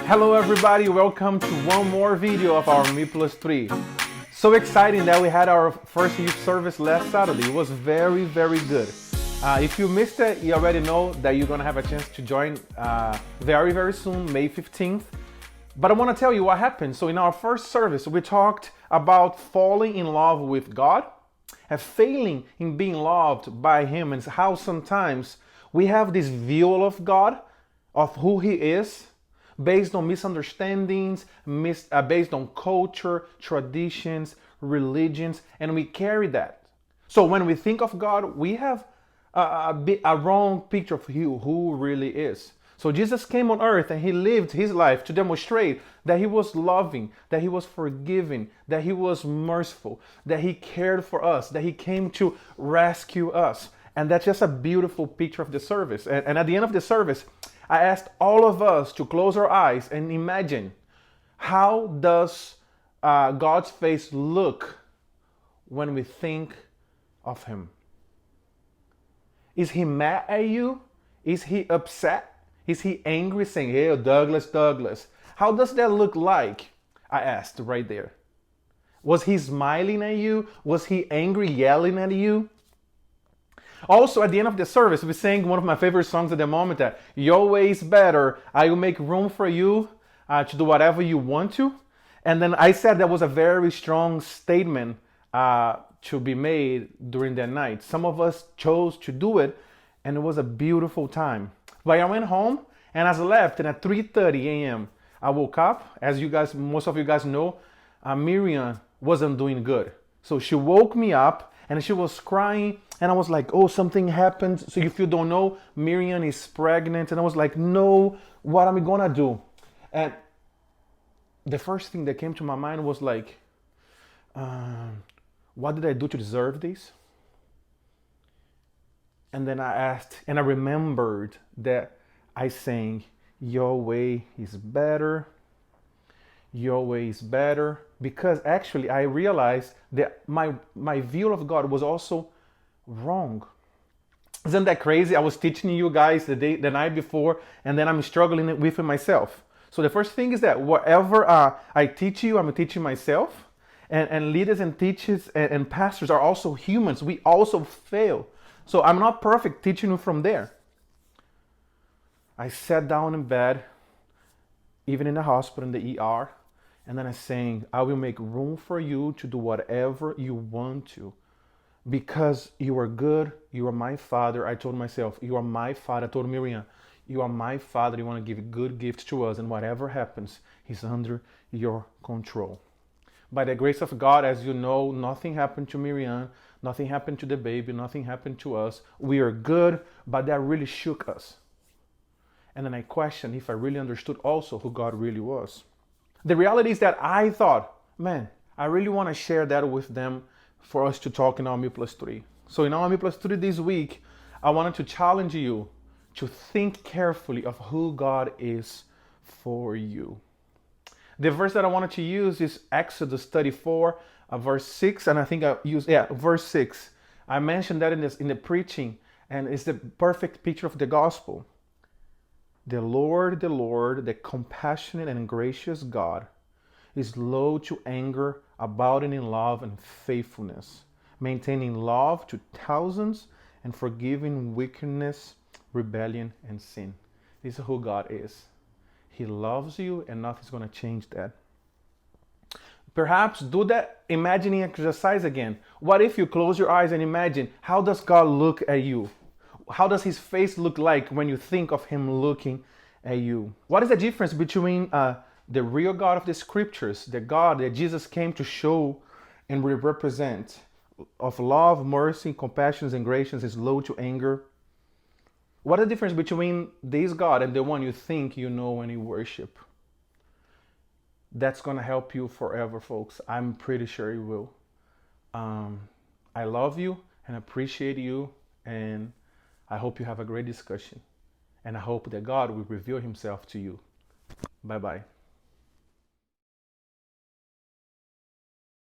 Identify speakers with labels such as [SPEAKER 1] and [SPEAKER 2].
[SPEAKER 1] Hello everybody, welcome to one more video of our ME+3. So exciting that we had our first youth service last Saturday. It was very good. If you missed it, you already know that you're gonna have a chance to join very soon, May 15th. But I wanna tell you what happened. So in our first service, we talked about falling in love with God and failing in being loved by Him, and how sometimes we have this view of God, of who He is, based on misunderstandings, based on culture, traditions, religions, and we carry that. So when we think of God, we have a wrong picture of who really is. So Jesus came on earth and He lived His life to demonstrate that He was loving, that He was forgiving, that He was merciful, that He cared for us, that He came to rescue us. And that's just a beautiful picture of the service. And at the end of the service, I asked all of us to close our eyes and imagine, how does God's face look when we think of Him? Is He mad at you? Is He upset? Is He angry, saying, "Hey, Douglas"? How does that look like? I asked right there. Was He smiling at you? Was He angry, yelling at you? Also, at the end of the service, we sang one of my favorite songs at the moment, that "Your way is better. I will make room for you to do whatever you want to." And then I said that was a very strong statement to be made during that night. Some of us chose to do it, and it was a beautiful time. But I went home, and as I left, and at 3:30 a.m., I woke up. As you guys, most of you guys know, Miriam wasn't doing good. So she woke me up, and she was crying, and I was like, "Oh, something happened." So if you don't know, Miriam is pregnant, and I was like, "No, what am I gonna do?" And the first thing that came to my mind was like, what did I do to deserve this? And then I asked, and I remembered that I sang, "Your way is better. Your way is better." Because actually I realized that my view of God was also wrong. Isn't that crazy? I was teaching you guys the night before, and then I'm struggling with it myself. So the first thing is that whatever I teach you, I'm teaching myself. And leaders and teachers and pastors are also humans. We also fail. So I'm not perfect teaching you from there. I sat down in bed, even in the hospital, in the ER, and then I sang, "I will make room for you to do whatever you want to. Because you are good, you are my Father." I told myself, "You are my Father." I told Miriam, "You are my Father. You want to give good gifts to us, and whatever happens, He's under your control." By the grace of God, as you know, nothing happened to Miriam, nothing happened to the baby, nothing happened to us. We are good, but that really shook us. And then I questioned if I really understood also who God really was. The reality is that I thought, man, I really want to share that with them for us to talk in our ME+3. So in our ME+3 this week, I wanted to challenge you to think carefully of who God is for you. The verse that I wanted to use is Exodus 34, verse 6, and I think I used, verse 6. I mentioned that in the preaching, and it's the perfect picture of the gospel. The Lord, the compassionate and gracious God, is slow to anger, abounding in love and faithfulness, maintaining love to thousands, and forgiving wickedness, rebellion, and sin. This is who God is. He loves you, and nothing's going to change that. Perhaps do that imagining exercise again. What if you close your eyes and imagine, how does God look at you? How does His face look like when you think of Him looking at you? What is the difference between the real God of the scriptures, the God that Jesus came to show and represent, of love, mercy, compassion, and grace, is slow to anger? What is the difference between this God and the one you think you know and you worship? That's going to help you forever, folks. I'm pretty sure it will. I love you and appreciate you, and I hope you have a great discussion. And I hope that God will reveal Himself to you. Bye-bye.